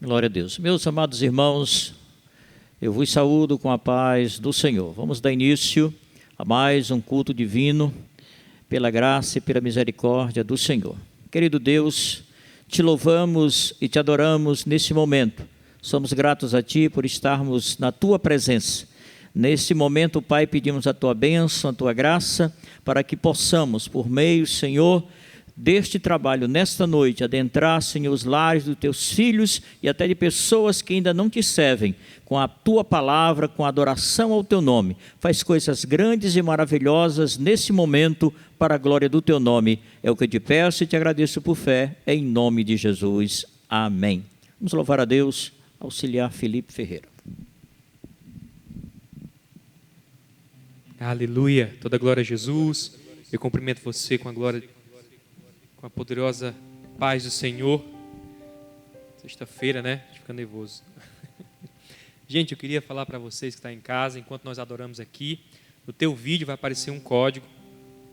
Glória a Deus. Meus amados irmãos, eu vos saúdo com a paz do Senhor. Vamos dar início a mais um culto divino, pela graça e pela misericórdia do Senhor. Querido Deus, te louvamos e te adoramos nesse momento. Somos gratos a Ti por estarmos na Tua presença. Nesse momento, Pai, pedimos a Tua bênção, a Tua graça, para que possamos, por meio, Senhor, deste trabalho, nesta noite, adentrar, Senhor, os lares dos Teus filhos e até de pessoas que ainda não Te servem, com a Tua palavra, com a adoração ao Teu nome. Faz coisas grandes e maravilhosas nesse momento, para a glória do Teu nome. É o que eu te peço e te agradeço por fé, em nome de Jesus. Amém. Vamos louvar a Deus, auxiliar Felipe Ferreira. Aleluia, toda glória a Jesus. Eu cumprimento você com a glória, com a poderosa paz do Senhor. Sexta-feira, né? Fica nervoso. Gente, eu queria falar para vocês que estão em casa, enquanto nós adoramos aqui, no teu vídeo vai aparecer um código,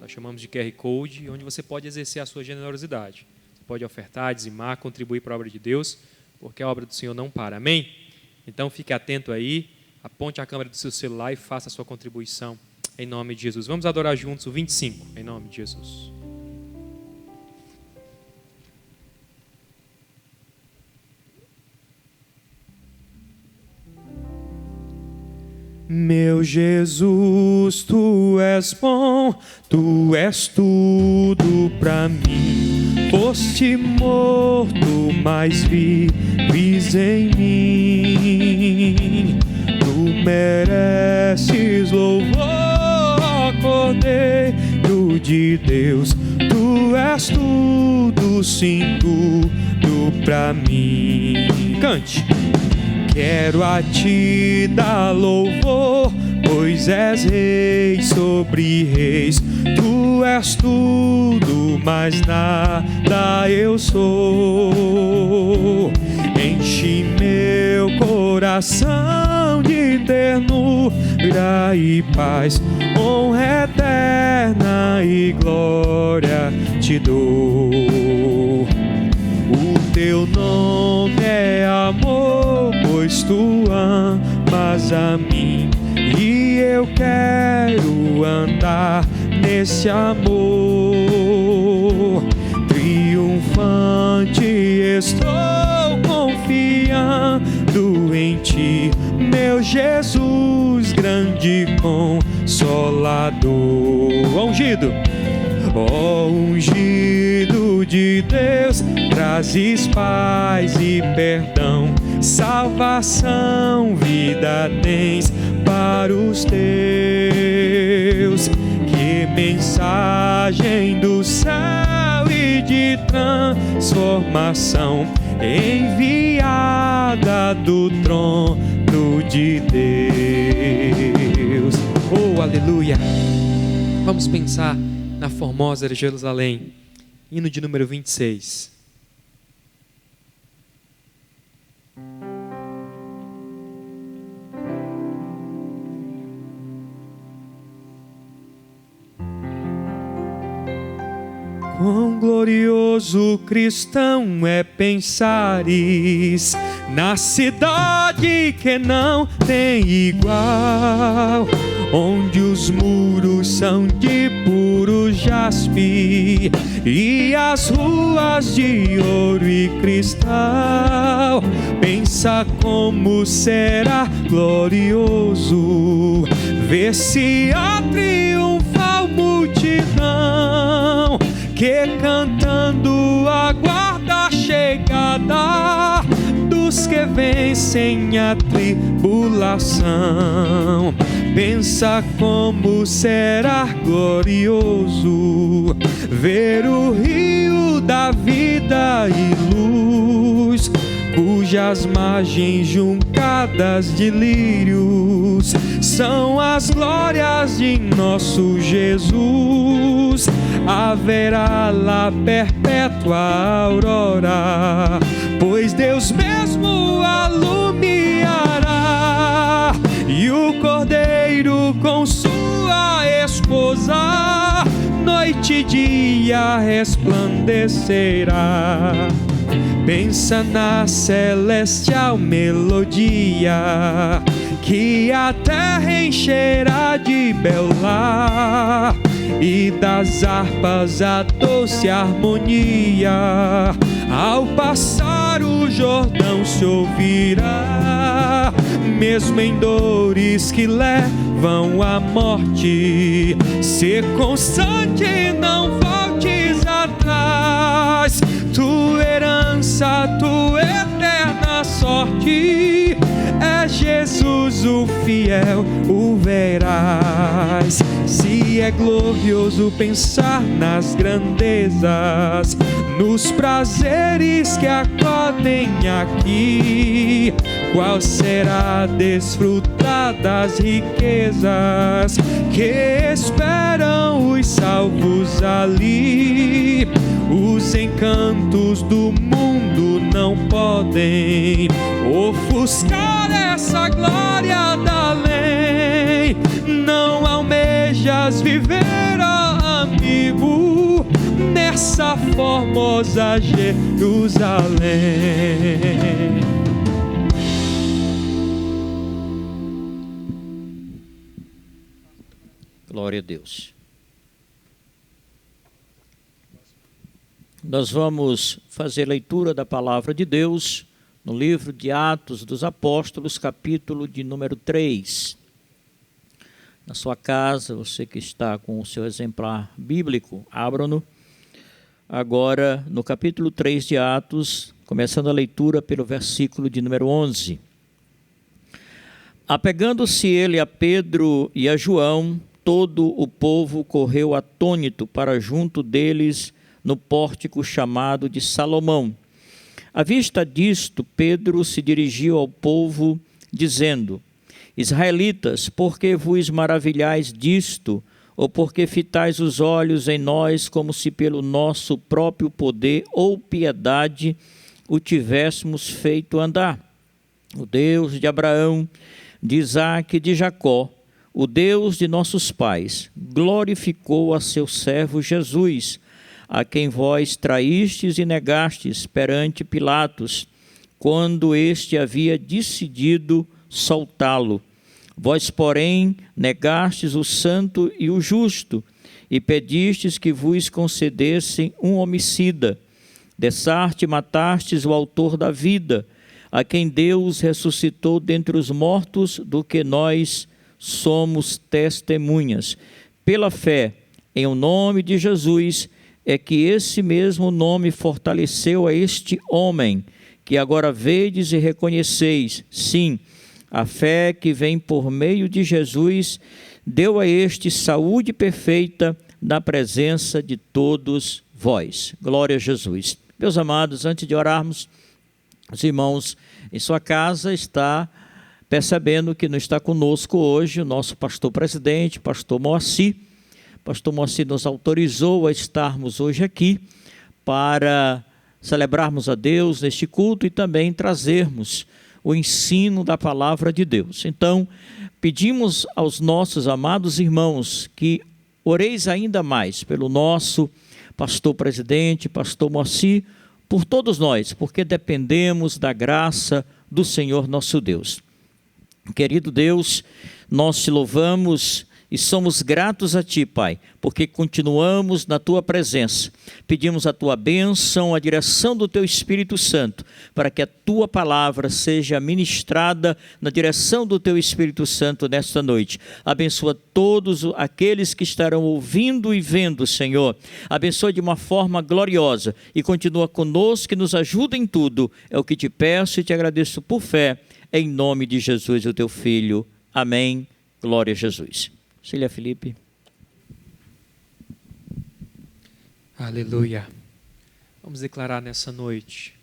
nós chamamos de QR Code, onde você pode exercer a sua generosidade. Você pode ofertar, dizimar, contribuir para a obra de Deus, porque a obra do Senhor não para. Amém? Então fique atento aí, aponte a câmera do seu celular e faça a sua contribuição em nome de Jesus. Vamos adorar juntos o 25, em nome de Jesus. Meu Jesus, Tu és bom, Tu és tudo pra mim. Foste morto, mas vives em mim. Tu mereces louvor, ó Cordeiro de Deus. Tu és tudo, sim, tudo pra mim. Cante! Quero a Ti dar louvor, pois és rei sobre reis. Tu és tudo, mas nada eu sou. Enche meu coração de ternura e paz, honra eterna e glória Te dou. O Teu nome é amor, pois Tu amas a mim, e eu quero andar nesse amor. Triunfante estou confiando em Ti, meu Jesus, grande Consolador. Ungido, ó ungido de Deus, trazes paz e perdão, salvação, vida tens para os teus. Que mensagem do céu e de transformação, enviada do trono de Deus. Oh, aleluia! Vamos pensar na formosa Jerusalém, hino de número 26. Quão glorioso cristão é pensares na cidade que não tem igual, onde os muros são de puro jaspe e as ruas de ouro e cristal. Pensa como será glorioso ver se a triunfal multidão que cantando aguarda a chegada dos que vencem a tribulação. Pensa como será glorioso ver o rio da vida e luz, cujas margens juncadas de lírios são as glórias de nosso Jesus. Haverá lá perpétua aurora, pois Deus mesmo alumiará, e o Cordeiro com sua esposa noite e dia resplandecerá. Pensa na celestial melodia, que a terra encherá de bel lar, e das harpas a doce harmonia. Ao passar o Jordão se ouvirá, mesmo em dores que levam à morte. Ser constante, não voltes atrás. Tua herança, tua eterna sorte, é Jesus o fiel, o verás. Se é glorioso pensar nas grandezas, nos prazeres que acodem aqui, qual será desfrutar das riquezas que esperam os salvos ali? Os encantos do mundo não podem ofuscar essa glória da lei. Não almejas viver, ó amigo, nessa formosa Jerusalém. Glória a Deus. Nós vamos fazer leitura da palavra de Deus no livro de Atos dos Apóstolos, capítulo de número 3. Na sua casa, você que está com o seu exemplar bíblico, abra-no. Agora, no capítulo 3 de Atos, começando a leitura pelo versículo de número 11. Apegando-se ele a Pedro e a João, todo o povo correu atônito para junto deles no pórtico chamado de Salomão. À vista disto, Pedro se dirigiu ao povo, dizendo: Israelitas, por que vos maravilhais disto, ou porque fitais os olhos em nós, como se pelo nosso próprio poder ou piedade o tivéssemos feito andar? O Deus de Abraão, de Isaque e de Jacó, o Deus de nossos pais, glorificou a seu servo Jesus, a quem vós traístes e negastes perante Pilatos, quando este havia decidido soltá-lo. Vós, porém, negastes o santo e o justo, e pedistes que vos concedessem um homicida. Dessarte matastes o autor da vida, a quem Deus ressuscitou dentre os mortos, do que nós somos testemunhas. Pela fé em o nome de Jesus, é que esse mesmo nome fortaleceu a este homem, que agora vedes e reconheceis. Sim, a fé que vem por meio de Jesus deu a este saúde perfeita na presença de todos vós. Glória a Jesus. Meus amados, antes de orarmos, os irmãos em sua casa está percebendo que não está conosco hoje o nosso pastor presidente, pastor Moacir. Pastor Moacir nos autorizou a estarmos hoje aqui para celebrarmos a Deus neste culto e também trazermos o ensino da palavra de Deus. Então, pedimos aos nossos amados irmãos que oreis ainda mais pelo nosso pastor presidente, pastor Moacir, por todos nós, porque dependemos da graça do Senhor nosso Deus. Querido Deus, nós te louvamos e somos gratos a Ti, Pai, porque continuamos na Tua presença. Pedimos a Tua bênção, a direção do Teu Espírito Santo, para que a Tua palavra seja ministrada na direção do Teu Espírito Santo nesta noite. Abençoa todos aqueles que estarão ouvindo e vendo, Senhor. Abençoa de uma forma gloriosa e continua conosco e nos ajuda em tudo. É o que te peço e te agradeço por fé, em nome de Jesus, o Teu Filho. Amém. Glória a Jesus. Cília Felipe. Aleluia. Vamos declarar nessa noite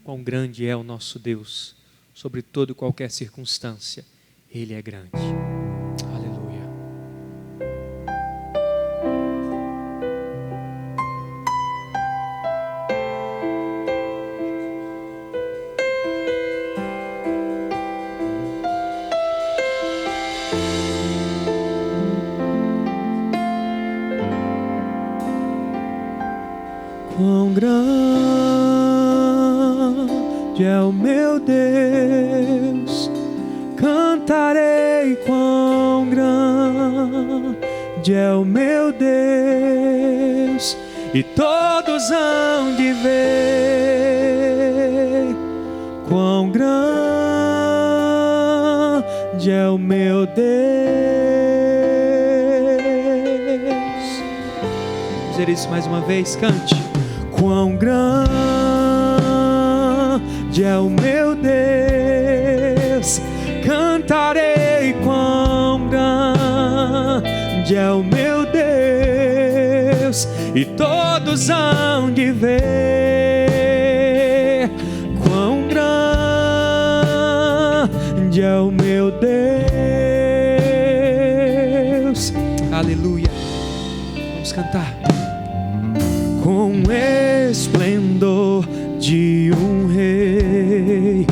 quão grande é o nosso Deus, sobre toda e qualquer circunstância. Ele é grande. Aleluia. grande é o meu Deus, cantarei quão grande é o meu Deus, e todos hão de ver quão grande é o meu Deus. Vamos dizer isso mais uma vez, cante. Quão grande é o meu Deus, cantarei quão grande é o meu Deus, e todos hão de ver quão grande é o meu Deus. Aleluia. Vamos cantar. Com esplendor de um rei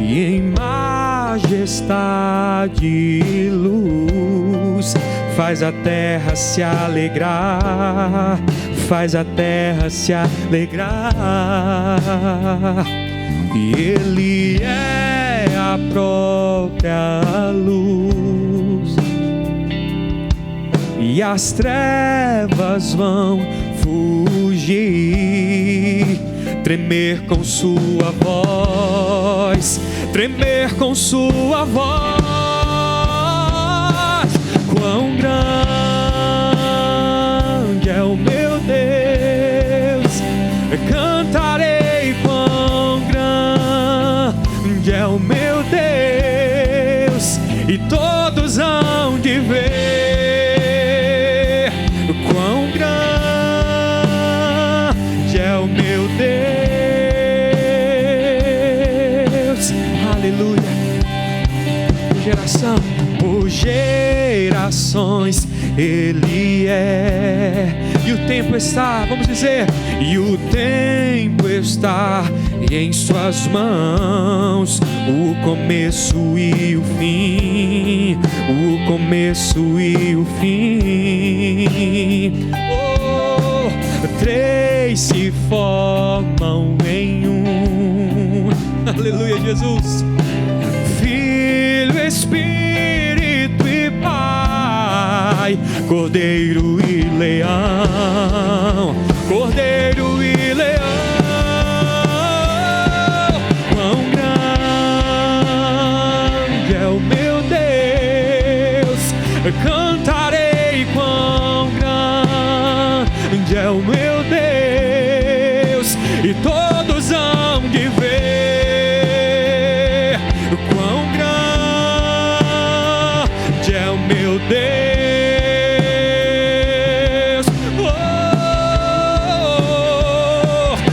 e em majestade e luz, faz a terra se alegrar, faz a terra se alegrar. E Ele é a própria luz, e as trevas vão fugir, tremer com sua voz, tremer com sua voz. Quão grande é o meu Deus, cantarei quão grande é o meu Deus, e todos hão de ver quão grande é o meu Deus. Aleluia. Geração por gerações Ele é, e o tempo está, vamos dizer, e o tempo está em suas mãos, o começo e o fim, o começo e o fim. Oh, três se formam em um. Aleluia, Jesus. Filho, Espírito e Pai, Cordeiro e Leão, Cordeiro e Leão. Quão grande é o meu Deus, cantarei quão grande é o meu Deus, e todos hão de ver quão grande é o meu Deus.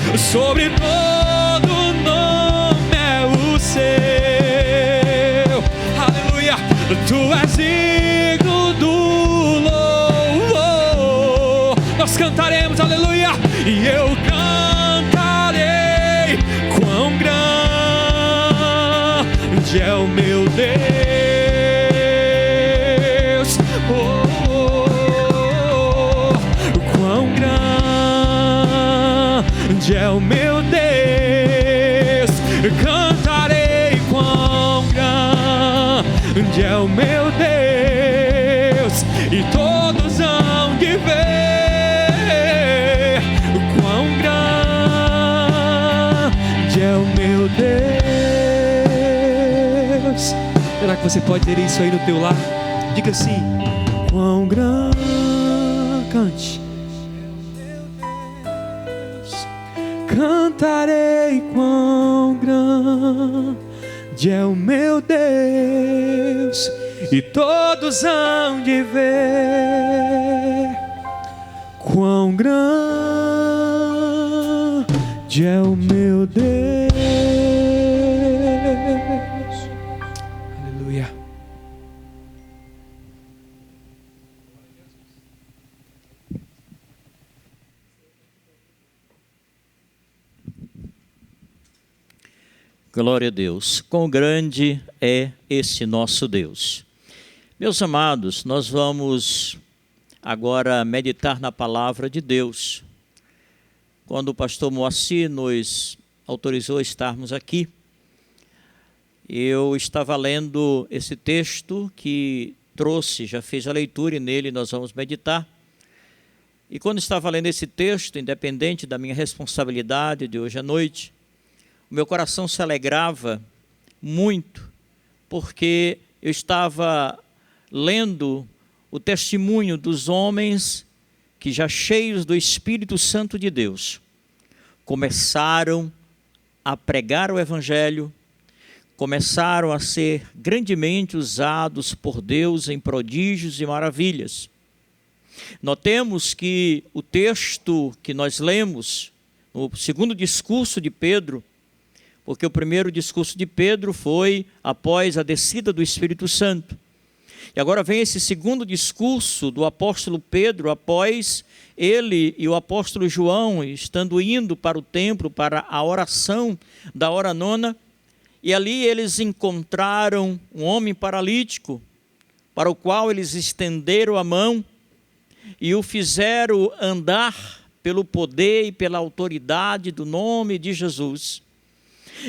Oh, sobre todo nome é o seu. Aleluia. Tu és digno do louvor. Nós cantaremos, aleluia. E eu cantarei quão grande é o meu Deus. Oh, quão grande é o meu Deus. Cantarei quão grande é o meu Deus, e todos hão de ver quão grande é o meu Deus. Será que você pode dizer isso aí no teu lar? Diga assim: quão grande, cante. Cantarei quão grande é o meu Deus, e todos hão de ver quão grande é o meu Deus. Aleluia. Glória a Deus. Quão grande é esse nosso Deus. Meus amados, nós vamos agora meditar na palavra de Deus. quando o pastor Moacir nos autorizou a estarmos aqui, eu estava lendo esse texto que trouxe, já fiz a leitura e nele nós vamos meditar. E quando estava lendo esse texto, independente da minha responsabilidade de hoje à noite, o meu coração se alegrava muito, porque eu estava lendo o testemunho dos homens que, já cheios do Espírito Santo de Deus, começaram a pregar o Evangelho, começaram a ser grandemente usados por Deus em prodígios e maravilhas. Notemos que o texto que nós lemos, no segundo discurso de Pedro, porque o primeiro discurso de Pedro foi após a descida do Espírito Santo. E agora vem esse segundo discurso do apóstolo Pedro, após ele e o apóstolo João estando indo para o templo, para a oração da hora nona, e ali eles encontraram um homem paralítico, para o qual eles estenderam a mão e o fizeram andar pelo poder e pela autoridade do nome de Jesus.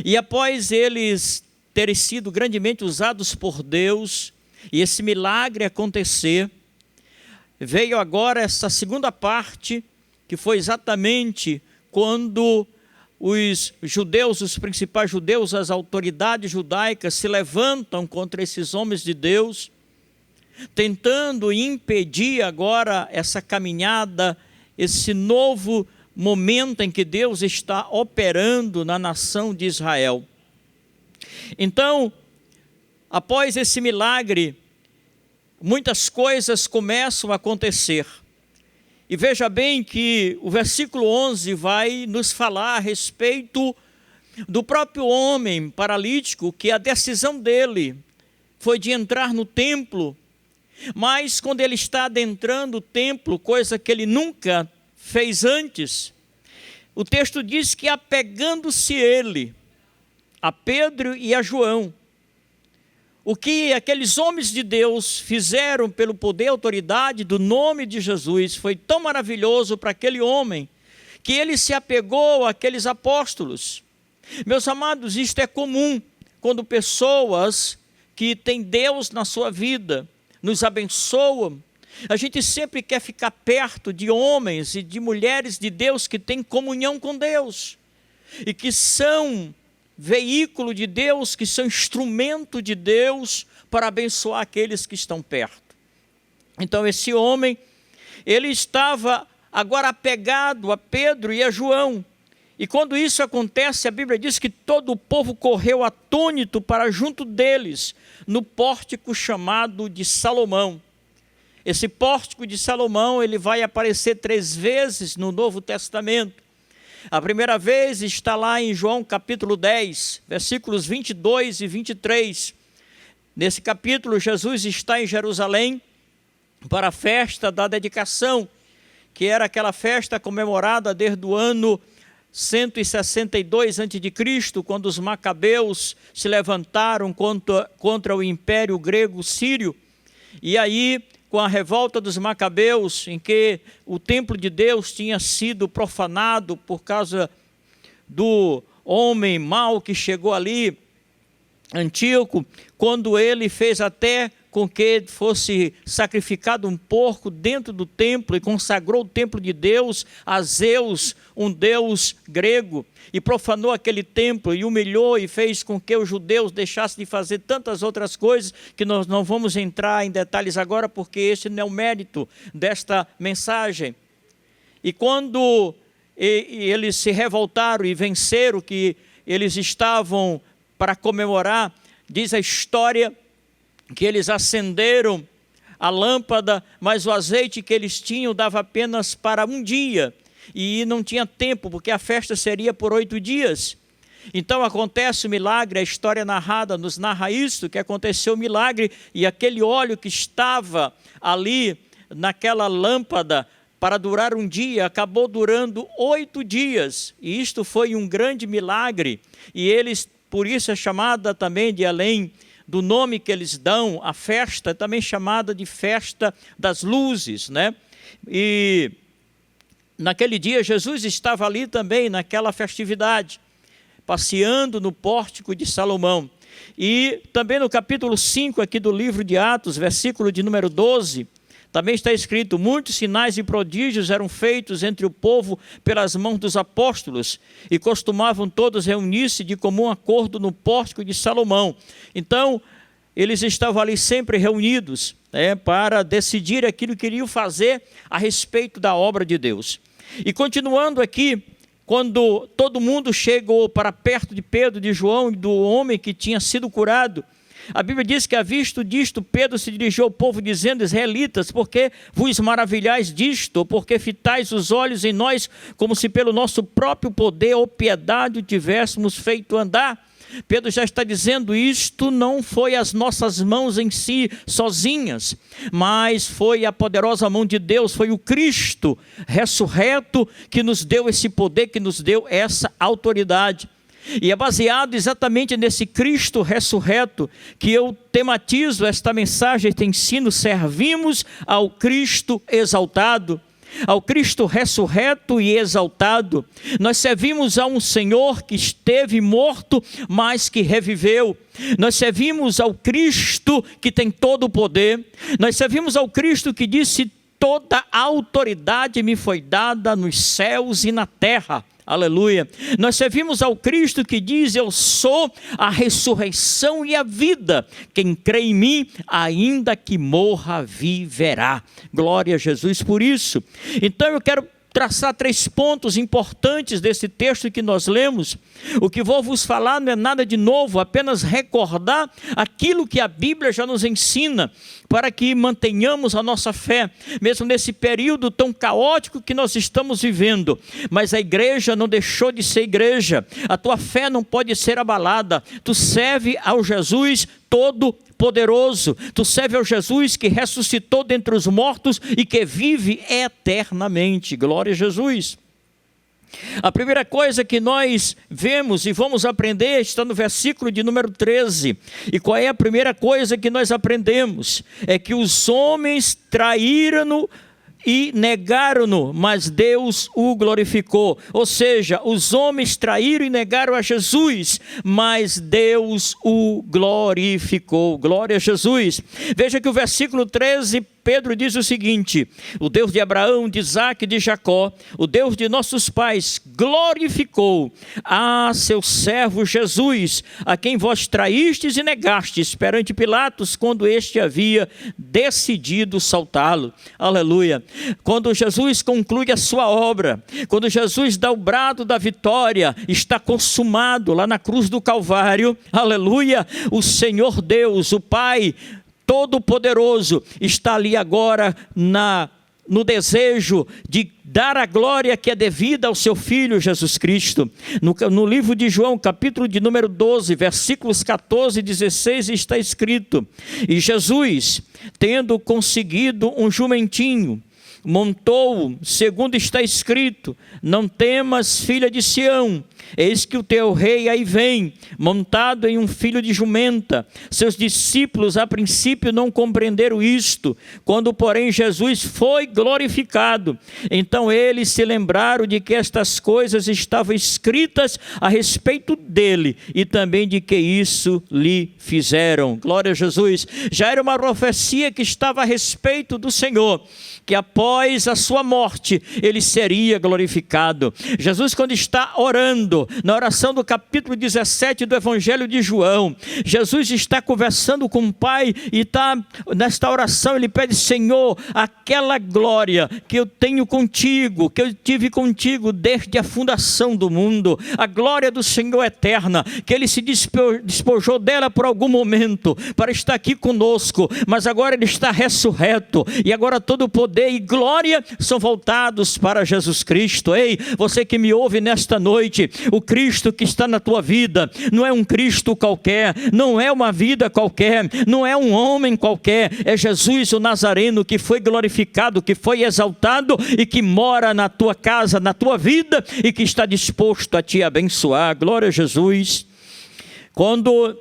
E após eles terem sido grandemente usados por Deus, e esse milagre acontecer, veio agora essa segunda parte, que foi exatamente quando os judeus, os principais judeus, as autoridades judaicas se levantam contra esses homens de Deus, tentando impedir agora essa caminhada, esse novo momento em que Deus está operando na nação de Israel. Então, após esse milagre, muitas coisas começam a acontecer. E veja bem que o versículo 11 vai nos falar a respeito do próprio homem paralítico, que a decisão dele foi de entrar no templo, mas quando ele está adentrando o templo, coisa que ele nunca fez antes, o texto diz que apegando-se ele a Pedro e a João, o que aqueles homens de Deus fizeram pelo poder e autoridade do nome de Jesus foi tão maravilhoso para aquele homem, que ele se apegou àqueles apóstolos. Meus amados, isto é comum quando pessoas que têm Deus na sua vida nos abençoam. A gente sempre quer ficar perto de homens e de mulheres de Deus que têm comunhão com Deus e que são veículo de Deus, que são instrumento de Deus para abençoar aqueles que estão perto. Então esse homem, ele estava agora apegado a Pedro e a João, e quando isso acontece, a Bíblia diz que todo o povo correu atônito para junto deles, no pórtico chamado de Salomão. Esse pórtico de Salomão, ele vai aparecer 3 vezes no Novo Testamento. A primeira vez está lá em João capítulo 10, versículos 22 e 23. Nesse capítulo, Jesus está em Jerusalém para a festa da dedicação, que era aquela festa comemorada desde o ano 162 a.C., quando os macabeus se levantaram contra o império grego sírio. E aí, com a revolta dos macabeus, em que o templo de Deus tinha sido profanado por causa do homem mau que chegou ali, Antíoco, quando ele fez até com que fosse sacrificado um porco dentro do templo e consagrou o templo de Deus a Zeus, um deus grego, e profanou aquele templo e humilhou e fez com que os judeus deixassem de fazer tantas outras coisas que nós não vamos entrar em detalhes agora, porque esse não é o mérito desta mensagem. E quando eles se revoltaram e venceram, que eles estavam para comemorar, diz a história que eles acenderam a lâmpada, mas o azeite que eles tinham dava apenas para um dia, e não tinha tempo, porque a festa seria por 8 dias. Então acontece o milagre, a história narrada nos narra isso, que aconteceu o milagre, e aquele óleo que estava ali naquela lâmpada para durar um dia, acabou durando 8 dias, e isto foi um grande milagre, e eles, por isso é chamada também de além do nome que eles dão, a festa, também chamada de festa das luzes, né? E naquele dia Jesus estava ali também naquela festividade, passeando no pórtico de Salomão. E também no capítulo 5 aqui do livro de Atos, versículo de número 12, também está escrito: muitos sinais e prodígios eram feitos entre o povo pelas mãos dos apóstolos, e costumavam todos reunir-se de comum acordo no pórtico de Salomão. Então, eles estavam ali sempre reunidos, para decidir aquilo que queriam fazer a respeito da obra de Deus. E continuando aqui, quando todo mundo chegou para perto de Pedro, de João e do homem que tinha sido curado, a Bíblia diz que, à vista disto, Pedro se dirigiu ao povo dizendo: israelitas, por que vos maravilhais disto? Porque fitais os olhos em nós, como se pelo nosso próprio poder ou piedade o tivéssemos feito andar? Pedro já está dizendo: isto não foi as nossas mãos em si sozinhas, mas foi a poderosa mão de Deus, foi o Cristo ressurreto que nos deu esse poder, que nos deu essa autoridade. E é baseado exatamente nesse Cristo ressurreto que eu tematizo esta mensagem, este ensino: servimos ao Cristo exaltado, ao Cristo ressurreto e exaltado. Nós servimos a um Senhor que esteve morto, mas que reviveu. Nós servimos ao Cristo que tem todo o poder. Nós servimos ao Cristo que disse: toda a autoridade me foi dada nos céus e na terra. Aleluia. Nós servimos ao Cristo que diz: eu sou a ressurreição e a vida. Quem crê em mim, ainda que morra, viverá. Glória a Jesus por isso. Então eu quero traçar 3 pontos importantes desse texto que nós lemos. O que vou vos falar não é nada de novo, apenas recordar aquilo que a Bíblia já nos ensina, para que mantenhamos a nossa fé, mesmo nesse período tão caótico que nós estamos vivendo. Mas a igreja não deixou de ser igreja, a tua fé não pode ser abalada. Tu serve ao Jesus Todo-Poderoso, tu serve ao Jesus que ressuscitou dentre os mortos e que vive eternamente. Glória a Jesus. A primeira coisa que nós vemos e vamos aprender está no versículo de número 13. E qual é a primeira coisa que nós aprendemos? É que os homens traíram-no e negaram-no, mas Deus o glorificou. Ou seja, os homens traíram e negaram a Jesus, mas Deus o glorificou. Glória a Jesus. Veja que o versículo 13, Pedro diz o seguinte: o Deus de Abraão, de Isaque e de Jacó, o Deus de nossos pais, glorificou a seu servo Jesus, a quem vós traístes e negastes perante Pilatos, quando este havia decidido soltá-lo. Aleluia. Quando Jesus conclui a sua obra, quando Jesus dá o brado da vitória, está consumado lá na cruz do Calvário, aleluia, o Senhor Deus, o Pai Todo-Poderoso, está ali agora no desejo de dar a glória que é devida ao seu Filho Jesus Cristo. No livro de João, capítulo de número 12, versículos 14 e 16, está escrito: e Jesus, tendo conseguido um jumentinho, montou, segundo está escrito: não temas, filha de Sião, eis que o teu rei aí vem, montado em um filho de jumenta. Seus discípulos a princípio não compreenderam isto. Quando porém Jesus foi glorificado, então eles se lembraram de que estas coisas estavam escritas a respeito dele, e também de que isso lhe fizeram. Glória a Jesus. Já era uma profecia que estava a respeito do Senhor, que após a sua morte, ele seria glorificado. Jesus, quando está orando, na oração do capítulo 17 do Evangelho de João, Jesus está conversando com o Pai, e nesta oração ele pede: Senhor, aquela glória que eu tenho contigo, que eu tive contigo desde a fundação do mundo, a glória do Senhor eterna, que ele se despojou dela por algum momento, para estar aqui conosco, mas agora ele está ressurreto, e agora todo o poder e glória são voltados para Jesus Cristo. Ei, você que me ouve nesta noite, o Cristo que está na tua vida não é um Cristo qualquer, não é uma vida qualquer, não é um homem qualquer, é Jesus o Nazareno, que foi glorificado, que foi exaltado e que mora na tua casa, na tua vida, e que está disposto a te abençoar. Glória a Jesus. Quando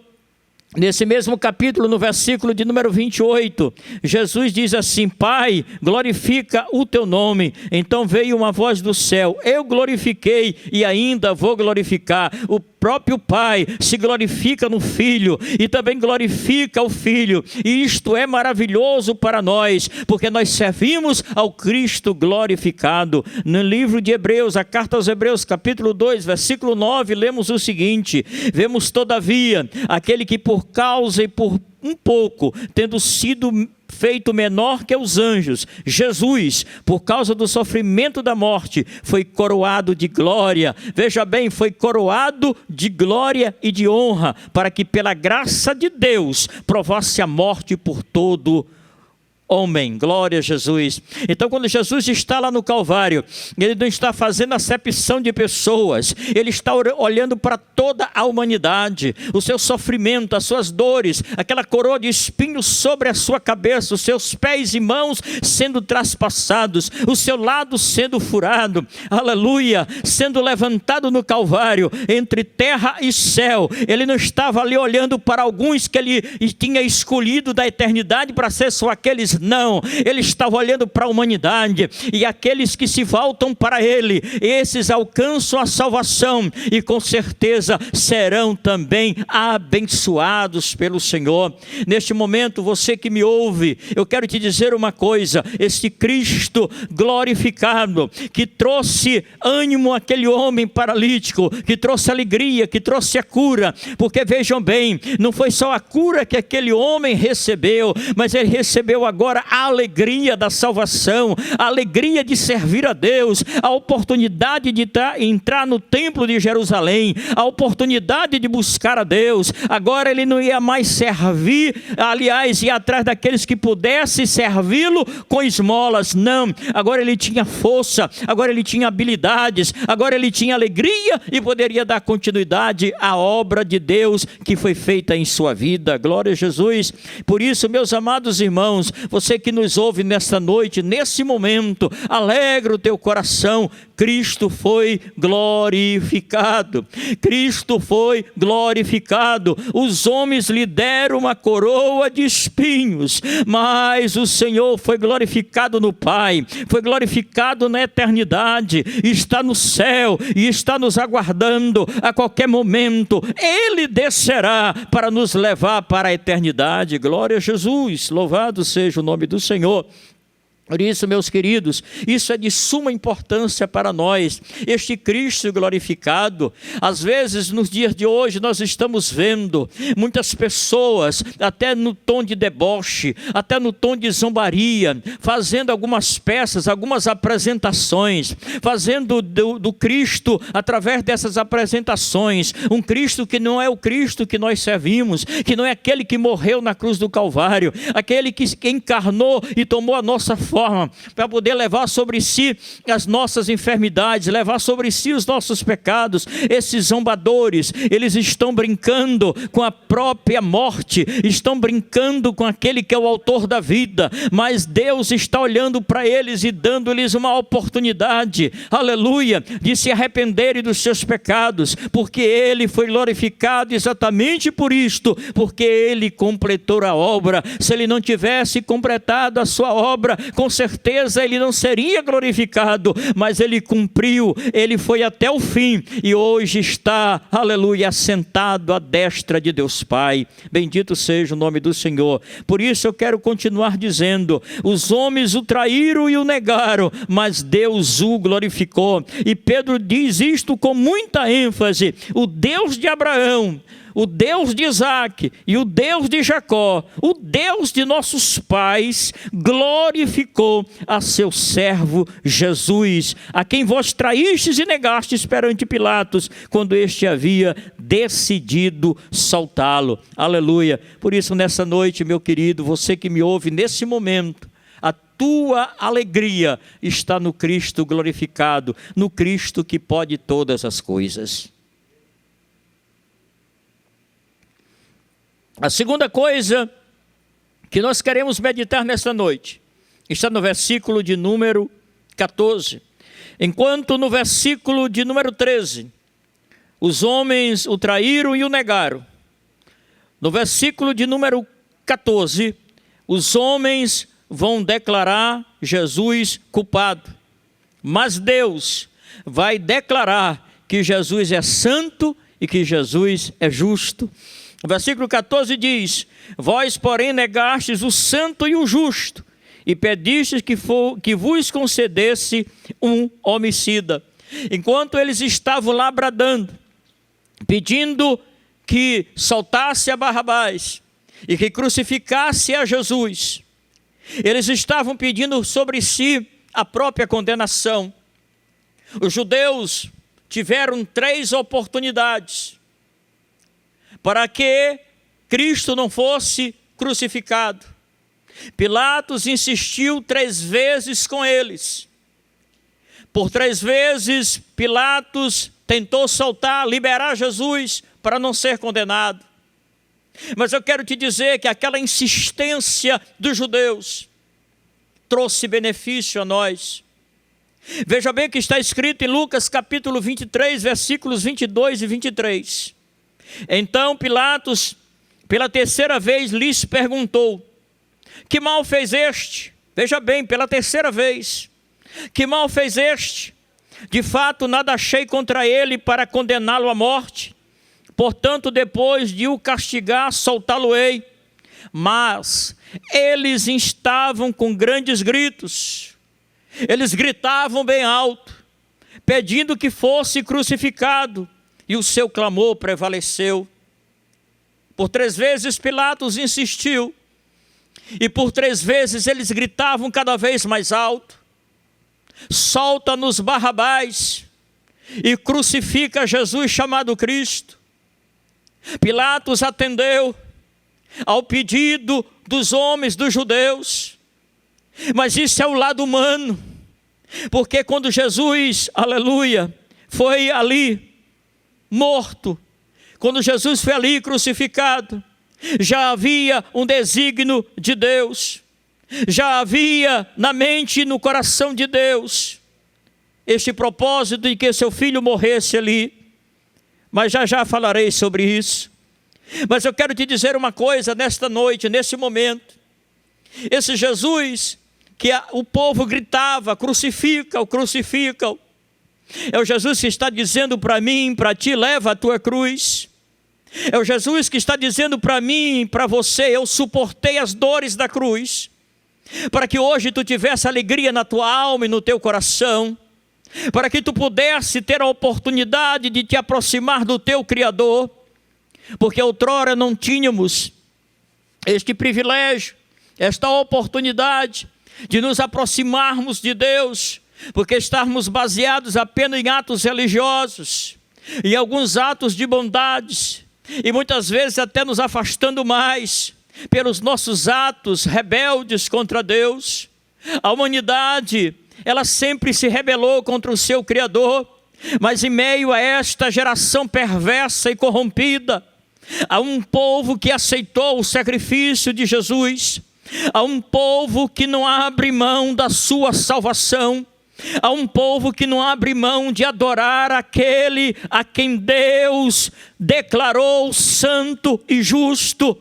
Nesse mesmo capítulo, no versículo de número 28, Jesus diz assim: Pai, glorifica o teu nome. Então veio uma voz do céu: eu glorifiquei e ainda vou glorificar. O próprio Pai se glorifica no Filho e também glorifica o Filho. E isto é maravilhoso para nós, porque nós servimos ao Cristo glorificado. No livro de Hebreus, a carta aos Hebreus, capítulo 2, versículo 9, lemos o seguinte: vemos todavia aquele que por causa e por um pouco, tendo sido feito menor que os anjos, Jesus, por causa do sofrimento da morte, foi coroado de glória. Veja bem, foi coroado de glória e de honra, para que pela graça de Deus provasse a morte por todo homem. Glória a Jesus. Então, quando Jesus está lá no Calvário, ele não está fazendo acepção de pessoas, ele está olhando para toda a humanidade, o seu sofrimento, as suas dores, aquela coroa de espinhos sobre a sua cabeça, os seus pés e mãos sendo traspassados, o seu lado sendo furado, aleluia, sendo levantado no Calvário, entre terra e céu. Ele não estava ali olhando para alguns que ele tinha escolhido da eternidade para ser só aqueles. Não, ele estava olhando para a humanidade, e aqueles que se voltam para ele, esses alcançam a salvação e com certeza serão também abençoados pelo Senhor. Neste momento, você que me ouve, eu quero te dizer uma coisa: este Cristo glorificado, que trouxe ânimo àquele homem paralítico, que trouxe alegria, que trouxe a cura, porque vejam bem, não foi só a cura que aquele homem recebeu, mas ele recebeu agora a alegria da salvação, a alegria de servir a Deus, a oportunidade de entrar no templo de Jerusalém, a oportunidade de buscar a Deus. Agora ele não ia mais servir, aliás, ir atrás daqueles que pudessem servi-lo com esmolas, não. Agora ele tinha força, agora ele tinha habilidades, agora ele tinha alegria e poderia dar continuidade à obra de Deus que foi feita em sua vida. Glória a Jesus. Por isso, meus amados irmãos, você que nos ouve nesta noite, nesse momento, alegra o teu coração. Cristo foi glorificado. Cristo foi glorificado. Os homens lhe deram uma coroa de espinhos, mas o Senhor foi glorificado no Pai, foi glorificado na eternidade, está no céu e está nos aguardando a qualquer momento. Ele descerá para nos levar para a eternidade. Glória a Jesus, louvado seja o nome do Senhor. Por isso, meus queridos, isso é de suma importância para nós, este Cristo glorificado. Às vezes, nos dias de hoje, nós estamos vendo muitas pessoas, até no tom de deboche, até no tom de zombaria, fazendo algumas peças, algumas apresentações, fazendo do Cristo, através dessas apresentações, um Cristo que não é o Cristo que nós servimos, que não é aquele que morreu na cruz do Calvário, aquele que encarnou e tomou a nossa forma, para poder levar sobre si as nossas enfermidades, levar sobre si os nossos pecados. Esses zombadores, eles estão brincando com a própria morte, estão brincando com aquele que é o autor da vida, mas Deus está olhando para eles e dando-lhes uma oportunidade, aleluia, de se arrependerem dos seus pecados, porque Ele foi glorificado exatamente por isto, porque Ele completou a obra. Se Ele não tivesse completado a sua obra, com certeza ele não seria glorificado, mas ele cumpriu, ele foi até o fim e hoje está, aleluia, assentado à destra de Deus Pai. Bendito seja o nome do Senhor. Por isso eu quero continuar dizendo: os homens o traíram e o negaram, mas Deus o glorificou. E Pedro diz isto com muita ênfase: o Deus de Abraão, o Deus de Isaac e o Deus de Jacó, o Deus de nossos pais, glorificou a seu servo Jesus, a quem vós traístes e negastes perante Pilatos, quando este havia decidido soltá-lo. Aleluia. Por isso, nessa noite, meu querido, você que me ouve nesse momento, a tua alegria está no Cristo glorificado, no Cristo que pode todas as coisas. A segunda coisa que nós queremos meditar nesta noite está no versículo de número 14. Enquanto no versículo de número 13, os homens o traíram e o negaram, no versículo de número 14, os homens vão declarar Jesus culpado, mas Deus vai declarar que Jesus é santo e que Jesus é justo. O versículo 14 diz: vós, porém, negastes o santo e o justo, e pedistes que vos concedesse um homicida. Enquanto eles estavam lá bradando, pedindo que soltasse a Barrabás e que crucificasse a Jesus, eles estavam pedindo sobre si a própria condenação. Os judeus tiveram 3 oportunidades para que Cristo não fosse crucificado. Pilatos insistiu 3 vezes com eles. Por 3 vezes Pilatos tentou soltar, liberar Jesus para não ser condenado. Mas eu quero te dizer que aquela insistência dos judeus trouxe benefício a nós. Veja bem o que está escrito em Lucas capítulo 23, versículos 22 e 23. Então Pilatos, pela 3ª vez, lhes perguntou: que mal fez este? Veja bem, pela 3ª vez. Que mal fez este? De fato, nada achei contra ele para condená-lo à morte. Portanto, depois de o castigar, soltá-lo-ei. Mas eles estavam com grandes gritos. Eles gritavam bem alto, pedindo que fosse crucificado, e o seu clamor prevaleceu. Por 3 vezes Pilatos insistiu, e por 3 vezes eles gritavam cada vez mais alto: solta-nos Barrabás e crucifica Jesus chamado Cristo. Pilatos atendeu ao pedido dos homens, dos judeus, mas isso é o lado humano, porque quando Jesus, aleluia, foi ali morto, quando Jesus foi ali crucificado, já havia um desígnio de Deus, já havia na mente e no coração de Deus este propósito de que seu filho morresse ali. Mas já falarei sobre isso. Mas eu quero te dizer uma coisa nesta noite, nesse momento. Esse Jesus que o povo gritava: crucifica-o, crucifica-o, é o Jesus que está dizendo para mim, para ti: leva a tua cruz. É o Jesus que está dizendo para mim, para você: eu suportei as dores da cruz, para que hoje tu tivesse alegria na tua alma e no teu coração, para que tu pudesse ter a oportunidade de te aproximar do teu Criador, porque outrora não tínhamos este privilégio, esta oportunidade de nos aproximarmos de Deus, porque estávamos baseados apenas em atos religiosos, em alguns atos de bondades, e muitas vezes até nos afastando mais pelos nossos atos rebeldes contra Deus. A humanidade, ela sempre se rebelou contra o seu Criador, mas em meio a esta geração perversa e corrompida, há um povo que aceitou o sacrifício de Jesus, há um povo que não abre mão da sua salvação, há um povo que não abre mão de adorar aquele a quem Deus declarou santo e justo.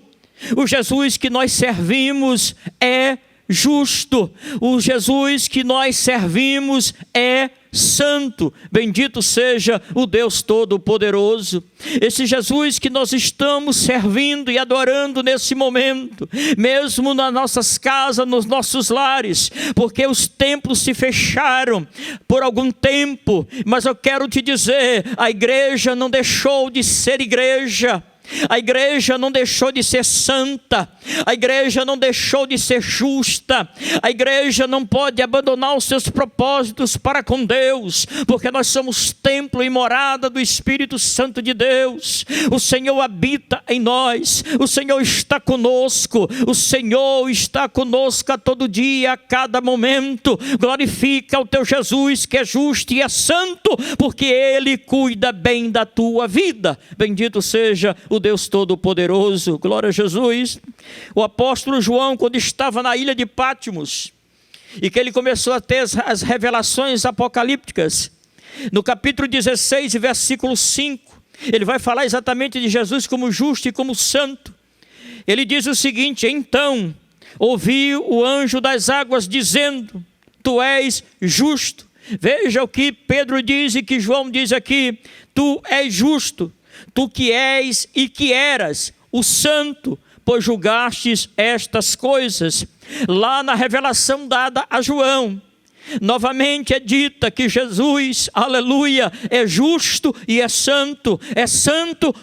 O Jesus que nós servimos é justo, o Jesus que nós servimos é santo. Bendito seja o Deus Todo-Poderoso. Esse Jesus que nós estamos servindo e adorando nesse momento, mesmo nas nossas casas, nos nossos lares, porque os templos se fecharam por algum tempo, mas eu quero te dizer, a igreja não deixou de ser igreja. A igreja não deixou de ser santa, a igreja não deixou de ser justa, a igreja não pode abandonar os seus propósitos para com Deus, porque nós somos templo e morada do Espírito Santo de Deus. O Senhor habita em nós, o Senhor está conosco, o Senhor está conosco a todo dia, a cada momento. Glorifica o teu Jesus que é justo e é santo, porque Ele cuida bem da tua vida. Bendito seja o Deus Todo-Poderoso. Glória a Jesus. O apóstolo João, quando estava na ilha de Patmos, e que ele começou a ter as revelações apocalípticas, no capítulo 16, versículo 5, ele vai falar exatamente de Jesus como justo e como santo. ele diz o seguinte: então ouvi o anjo das águas dizendo, tu és justo. Veja o que Pedro diz e que João diz aqui: tu és justo, tu que és e que eras o santo, pois julgastes estas coisas. Lá na revelação dada a João, novamente é dita que Jesus, aleluia, é justo e é santo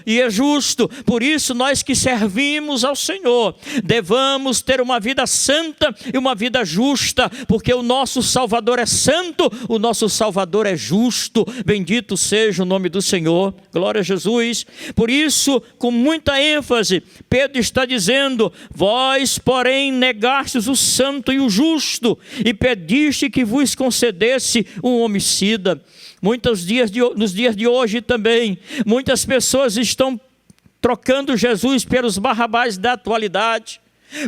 e é justo. Por isso nós que servimos ao Senhor, devamos ter uma vida santa e uma vida justa, porque o nosso Salvador é santo, o nosso Salvador é justo. Bendito seja o nome do Senhor, glória a Jesus. Por isso, com muita ênfase, Pedro está dizendo: vós, porém, negastes o santo e o justo, e pediste que vos concedesse um homicida. Nos dias de hoje também, muitas pessoas estão trocando Jesus pelos Barrabás da atualidade,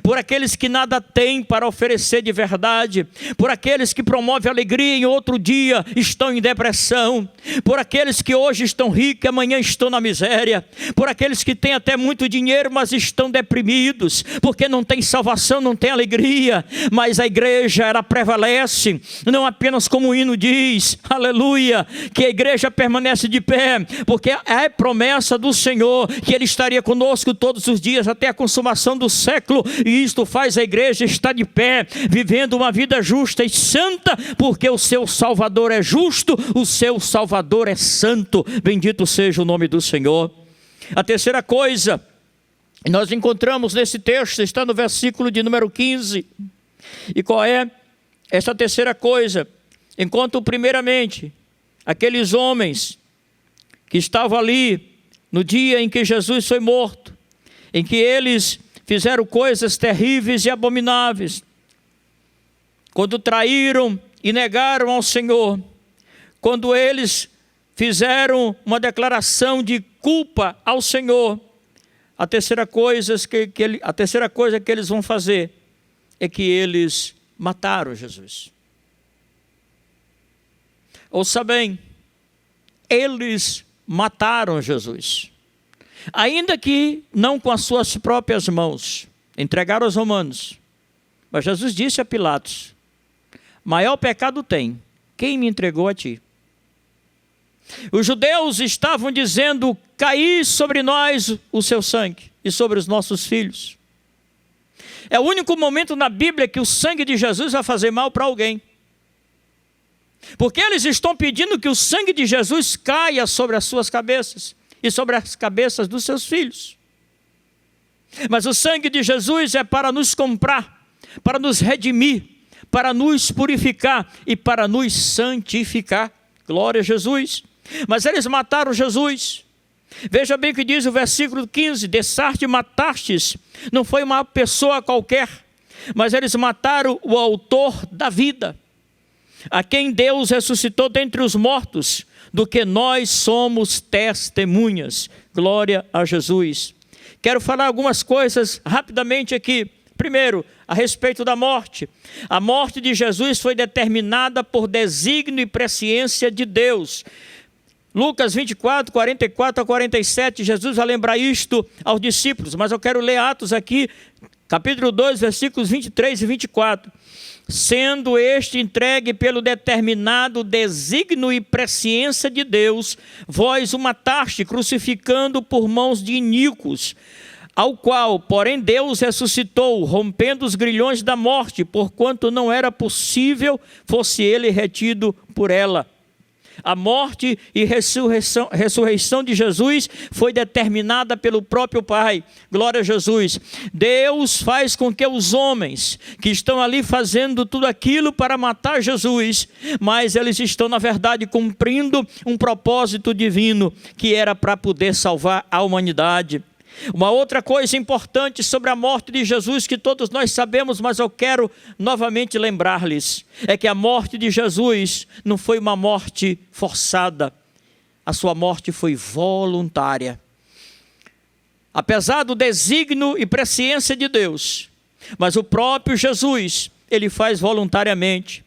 por aqueles que nada têm para oferecer de verdade, por aqueles que promovem alegria e outro dia estão em depressão, por aqueles que hoje estão ricos e amanhã estão na miséria, por aqueles que têm até muito dinheiro, mas estão deprimidos, porque não tem salvação, não tem alegria. Mas a igreja, ela prevalece, não apenas como o hino diz, aleluia, que a igreja permanece de pé, porque é promessa do Senhor, que Ele estaria conosco todos os dias, até a consumação do século. E isto faz a igreja estar de pé, vivendo uma vida justa e santa, porque o seu Salvador é justo, o seu Salvador é santo. Bendito seja o nome do Senhor. A terceira coisa, nós encontramos nesse texto, está no versículo de número 15. E qual é essa terceira coisa? Enquanto primeiramente, aqueles homens que estavam ali no dia em que Jesus foi morto, em que eles fizeram coisas terríveis e abomináveis, quando traíram e negaram ao Senhor, quando eles fizeram uma declaração de culpa ao Senhor, a terceira coisa que eles vão fazer é que eles mataram Jesus. Ouça bem, eles mataram Jesus. Ainda que não com as suas próprias mãos, entregaram aos romanos. Mas Jesus disse a Pilatos: maior pecado tem quem me entregou a ti. Os judeus estavam dizendo: caí sobre nós o seu sangue e sobre os nossos filhos. É o único momento na Bíblia que o sangue de Jesus vai fazer mal para alguém, porque eles estão pedindo que o sangue de Jesus caia sobre as suas cabeças e sobre as cabeças dos seus filhos. Mas o sangue de Jesus é para nos comprar, para nos redimir, para nos purificar e para nos santificar. Glória a Jesus. Mas eles mataram Jesus. Veja bem o que diz o versículo 15: dessarte e matastes. Não foi uma pessoa qualquer, mas eles mataram o autor da vida, a quem Deus ressuscitou dentre os mortos, do que nós somos testemunhas. Glória a Jesus. Quero falar algumas coisas rapidamente aqui. Primeiro, a respeito da morte. A morte de Jesus foi determinada por desígnio e presciência de Deus. Lucas 24, 44 a 47, Jesus vai lembrar isto aos discípulos, mas eu quero ler Atos aqui, capítulo 2, versículos 23 e 24. Sendo este entregue pelo determinado desígnio e presciência de Deus, vós o mataste, crucificando por mãos de iníquos, ao qual, porém, Deus ressuscitou, rompendo os grilhões da morte, porquanto não era possível fosse ele retido por ela. A morte e ressurreição de Jesus foi determinada pelo próprio Pai. Glória a Jesus. Deus faz com que os homens que estão ali fazendo tudo aquilo para matar Jesus, mas eles estão na verdade cumprindo um propósito divino, que era para poder salvar a humanidade. Uma outra coisa importante sobre a morte de Jesus, que todos nós sabemos, mas eu quero novamente lembrar-lhes, é que a morte de Jesus não foi uma morte forçada, a sua morte foi voluntária. Apesar do desígnio e presciência de Deus, mas o próprio Jesus, ele faz voluntariamente.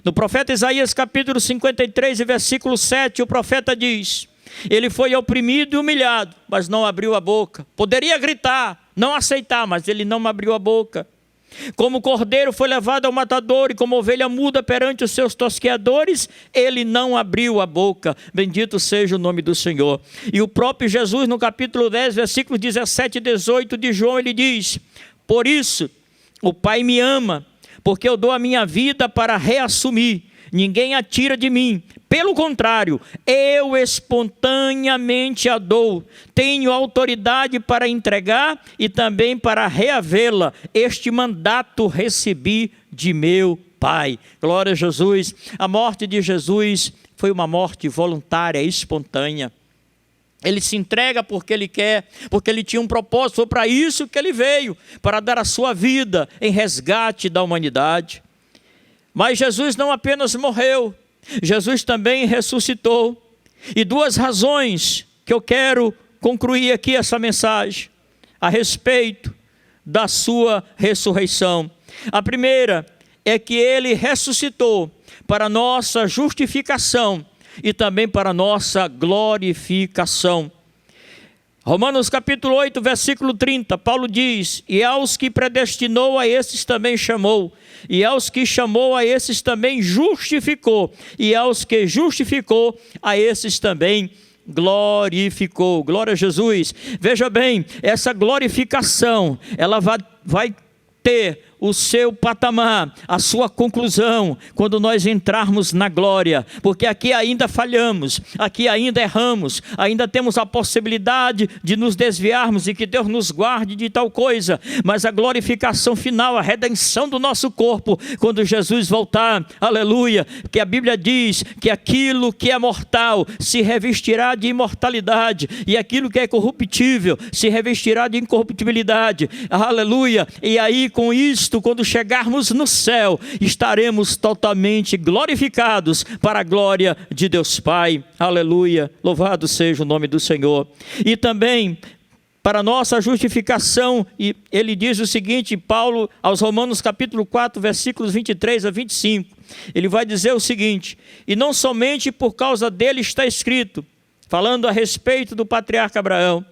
No profeta Isaías capítulo 53 e versículo 7, o profeta diz: ele foi oprimido e humilhado, mas não abriu a boca. Poderia gritar, não aceitar, mas ele não abriu a boca. Como o cordeiro foi levado ao matador e como ovelha muda perante os seus tosqueadores, ele não abriu a boca. Bendito seja o nome do Senhor. E o próprio Jesus, no capítulo 10, versículos 17 e 18 de João, ele diz: por isso o Pai me ama, porque eu dou a minha vida para reassumir. Ninguém a tira de mim. Pelo contrário, eu espontaneamente a dou. Tenho autoridade para entregar e também para reavê-la. Este mandato recebi de meu Pai. Glória a Jesus. A morte de Jesus foi uma morte voluntária, espontânea. Ele se entrega porque ele quer, porque ele tinha um propósito. Foi para isso que ele veio, para dar a sua vida em resgate da humanidade. Mas Jesus não apenas morreu, Jesus também ressuscitou. E duas razões que eu quero concluir aqui essa mensagem a respeito da sua ressurreição. A primeira é que ele ressuscitou para nossa justificação e também para nossa glorificação. Romanos capítulo 8, versículo 30, Paulo diz: e aos que predestinou, a esses também chamou, e aos que chamou, a esses também justificou, e aos que justificou, a esses também glorificou. Glória a Jesus. Veja bem, essa glorificação, ela vai ter o seu patamar, a sua conclusão, quando nós entrarmos na glória, porque aqui ainda falhamos, aqui ainda erramos, ainda temos a possibilidade de nos desviarmos e que Deus nos guarde de tal coisa, mas a glorificação final, a redenção do nosso corpo, quando Jesus voltar, aleluia, que a Bíblia diz que aquilo que é mortal se revestirá de imortalidade, e aquilo que é corruptível se revestirá de incorruptibilidade, aleluia, e aí com isso, quando chegarmos no céu, estaremos totalmente glorificados para a glória de Deus Pai, aleluia, louvado seja o nome do Senhor. E também para nossa justificação, e ele diz o seguinte, Paulo, aos Romanos capítulo 4, versículos 23 a 25, ele vai dizer o seguinte: e não somente por causa dele está escrito, falando a respeito do patriarca Abraão,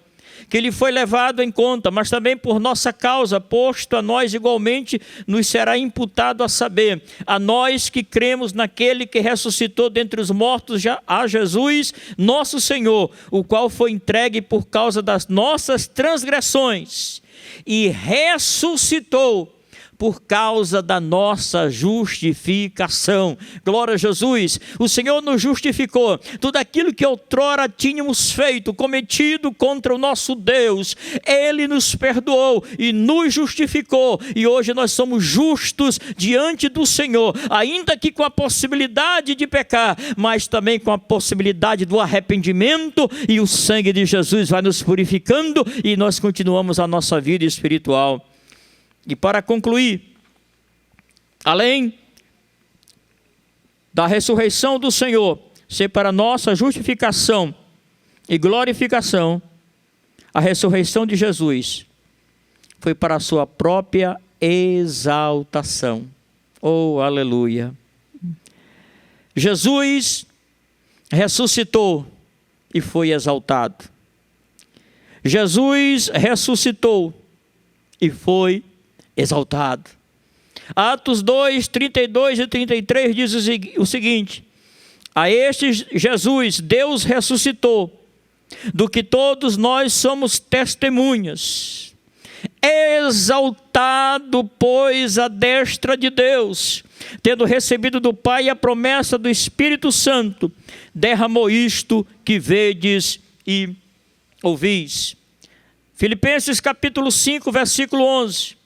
que ele foi levado em conta, mas também por nossa causa, posto a nós igualmente, nos será imputado a saber, a nós que cremos naquele que ressuscitou dentre os mortos, a Jesus, nosso Senhor, o qual foi entregue por causa das nossas transgressões e ressuscitou por causa da nossa justificação. Glória a Jesus. O Senhor nos justificou. Tudo aquilo que outrora tínhamos feito, cometido contra o nosso Deus, Ele nos perdoou e nos justificou. E hoje nós somos justos diante do Senhor, ainda que com a possibilidade de pecar, mas também com a possibilidade do arrependimento, e o sangue de Jesus vai nos purificando e nós continuamos a nossa vida espiritual. E para concluir, além da ressurreição do Senhor ser para nossa justificação e glorificação, a ressurreição de Jesus foi para a sua própria exaltação. Oh, aleluia! Jesus ressuscitou e foi exaltado. Jesus ressuscitou e foi exaltado. Atos 2, 32 e 33 diz o seguinte: a este Jesus Deus ressuscitou, do que todos nós somos testemunhas, exaltado, pois, à destra de Deus, tendo recebido do Pai a promessa do Espírito Santo, derramou isto que vedes e ouvis. Filipenses capítulo 5, versículo 11.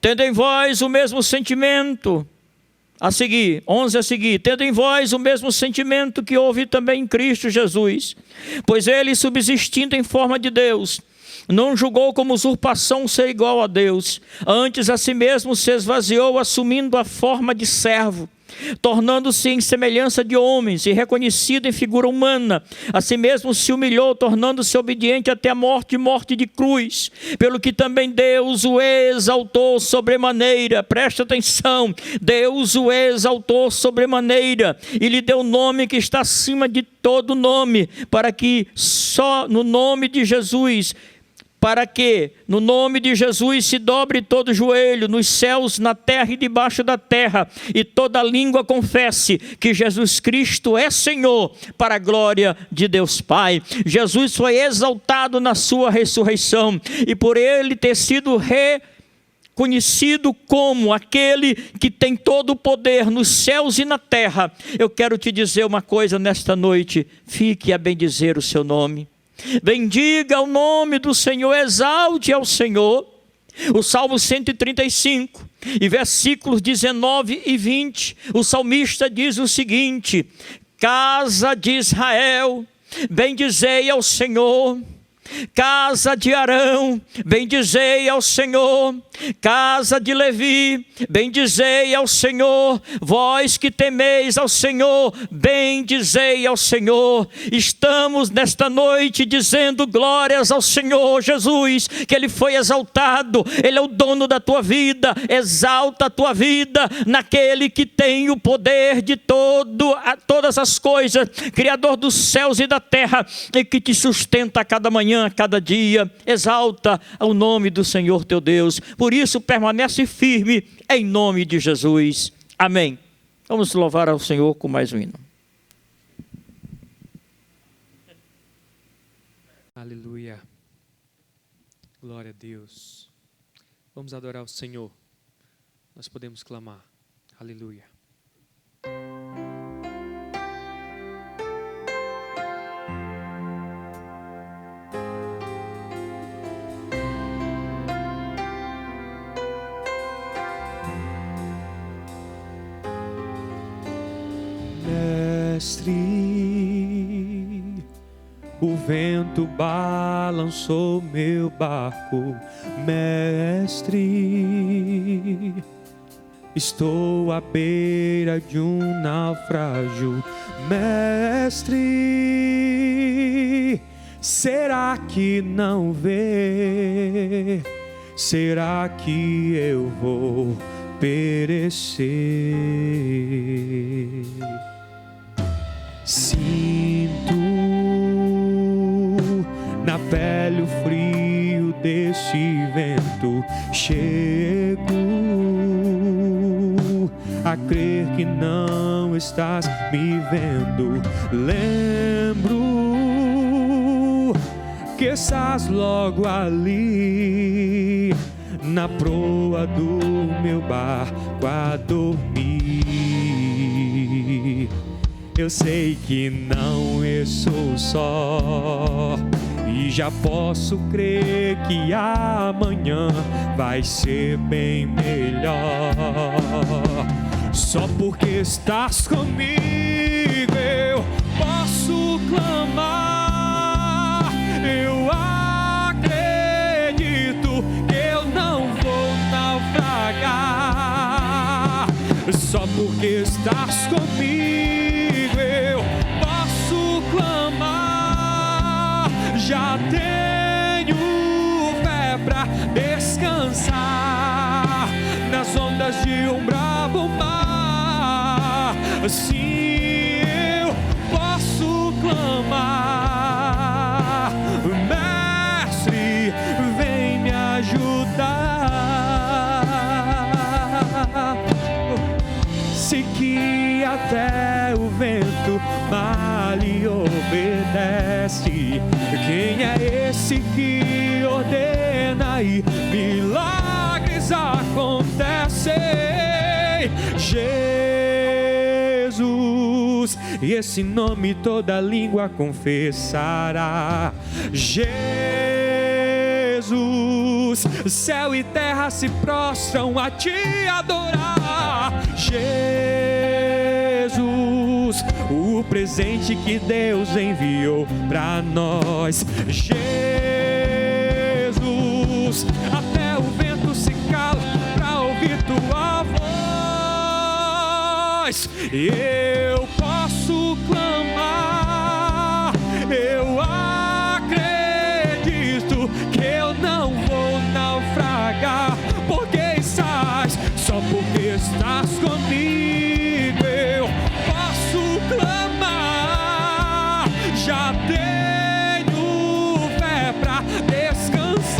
Tendo em vós o mesmo sentimento, a seguir, 11 a seguir, tendo em vós o mesmo sentimento que houve também em Cristo Jesus, pois ele, subsistindo em forma de Deus, não julgou como usurpação ser igual a Deus, antes a si mesmo se esvaziou, assumindo a forma de servo, tornando-se em semelhança de homens e reconhecido em figura humana, a si mesmo se humilhou, tornando-se obediente até a morte, morte de cruz, pelo que também Deus o exaltou sobremaneira. Presta atenção, Deus o exaltou sobremaneira e lhe deu o nome que está acima de todo nome, para que só no nome de Jesus para que no nome de Jesus se dobre todo joelho, nos céus, na terra e debaixo da terra, e toda língua confesse que Jesus Cristo é Senhor, para a glória de Deus Pai. Jesus foi exaltado na sua ressurreição, e por ele ter sido reconhecido como aquele que tem todo o poder nos céus e na terra, eu quero te dizer uma coisa nesta noite: fique a bendizer o seu nome. Bendiga o nome do Senhor, exalte ao Senhor. O Salmo 135, e versículos 19 e 20, o salmista diz o seguinte: casa de Israel, bendizei ao Senhor. Casa de Arão, bendizei ao Senhor. Casa de Levi, bendizei ao Senhor. Vós que temeis ao Senhor, bendizei ao Senhor. Estamos nesta noite dizendo glórias ao Senhor Jesus, que Ele foi exaltado, Ele é o dono da tua vida. Exalta a tua vida naquele que tem o poder de todas as coisas, Criador dos céus e da terra, e que te sustenta a cada manhã, a cada dia. Exalta o nome do Senhor teu Deus. Por isso permanece firme em nome de Jesus. Amém. Vamos louvar ao Senhor com mais um hino. Aleluia. Glória a Deus. Vamos adorar o Senhor. Nós podemos clamar. Aleluia. Mestre, o vento balançou meu barco. Mestre, estou à beira de um naufrágio. Mestre, será que não vê? Será que eu vou perecer? Sinto na pele o frio desse vento. Chego a crer que não estás me vendo. Lembro que estás logo ali, na proa do meu barco a dormir. Eu sei que não estou só, e já posso crer que amanhã vai ser bem melhor. Só porque estás comigo eu posso clamar. Eu acredito que eu não vou naufragar. Só porque estás comigo já tenho fé pra descansar nas ondas de um bravo mar. Sim, eu posso clamar. Mestre, vem me ajudar. Sei que até o vento mal lhe obedece. Quem é esse que ordena e milagres acontecem? Jesus, e esse nome toda língua confessará. Jesus, céu e terra se prostram a te adorar. Jesus, o presente que Deus enviou para nós. Jesus, até o vento se cala para ouvir tua voz. Eu posso clamar, eu acredito que eu não vou naufragar, porque estás, só porque estás comigo eu posso clamar. Já tenho fé pra descansar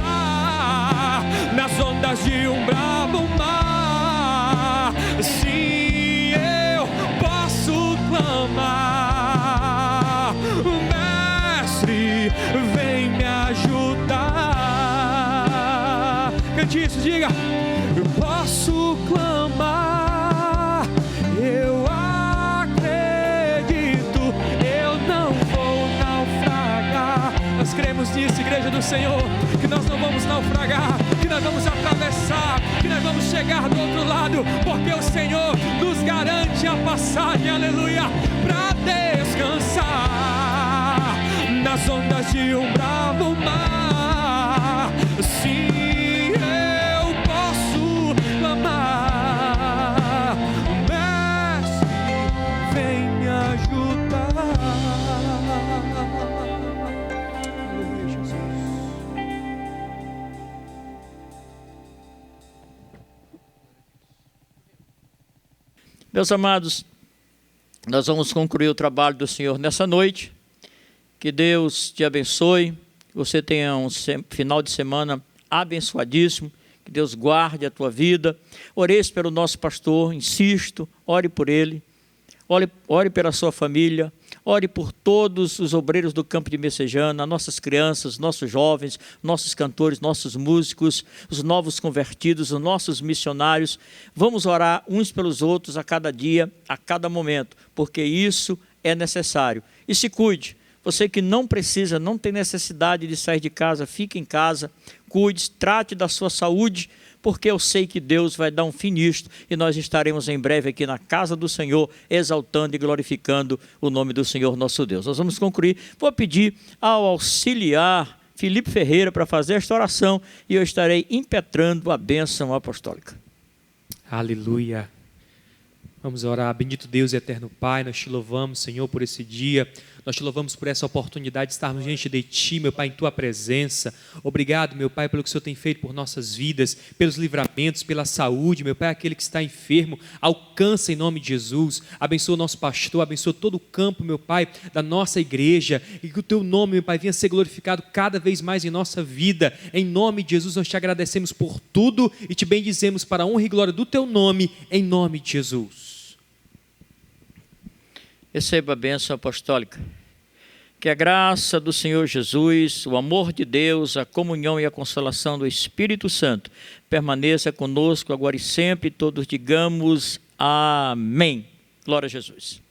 vem me ajudar. Cante isso, diga. Eu posso clamar, eu acredito, eu não vou naufragar. Nós cremos nisso, igreja do Senhor, que nós não vamos naufragar, que nós vamos atravessar, que nós vamos chegar do outro lado, porque o Senhor nos garante a passagem, aleluia, para descansar nas ondas de um bravo mar. Sim, eu posso clamar, Mestre, vem me ajudar. Aleluia, Jesus. Meus amados, nós vamos concluir o trabalho do Senhor nessa noite. Que Deus te abençoe, que você tenha um final de semana abençoadíssimo, que Deus guarde a tua vida. Ore pelo nosso pastor, insisto, ore por ele, ore pela sua família, ore por todos os obreiros do campo de Messejana, nossas crianças, nossos jovens, nossos cantores, nossos músicos, os novos convertidos, os nossos missionários. Vamos orar uns pelos outros a cada dia, a cada momento, porque isso é necessário. E se cuide. Você que não precisa, não tem necessidade de sair de casa, fique em casa, cuide, trate da sua saúde, porque eu sei que Deus vai dar um fim nisto e nós estaremos em breve aqui na casa do Senhor, exaltando e glorificando o nome do Senhor nosso Deus. Nós vamos concluir. Vou pedir ao auxiliar Felipe Ferreira para fazer esta oração e eu estarei impetrando a bênção apostólica. Aleluia. Vamos orar. Bendito Deus e eterno Pai, nós te louvamos, Senhor, por esse dia. Nós te louvamos por essa oportunidade de estarmos diante de Ti, meu Pai, em Tua presença. Obrigado, meu Pai, pelo que o Senhor tem feito por nossas vidas, pelos livramentos, pela saúde, meu Pai, aquele que está enfermo, alcança em nome de Jesus. Abençoa o nosso pastor, abençoa todo o campo, meu Pai, da nossa igreja, e que o Teu nome, meu Pai, venha ser glorificado cada vez mais em nossa vida. Em nome de Jesus, nós te agradecemos por tudo e te bendizemos para a honra e glória do Teu nome, em nome de Jesus. Receba a bênção apostólica. Que a graça do Senhor Jesus, o amor de Deus, a comunhão e a consolação do Espírito Santo permaneça conosco agora e sempre. Todos digamos amém. Glória a Jesus.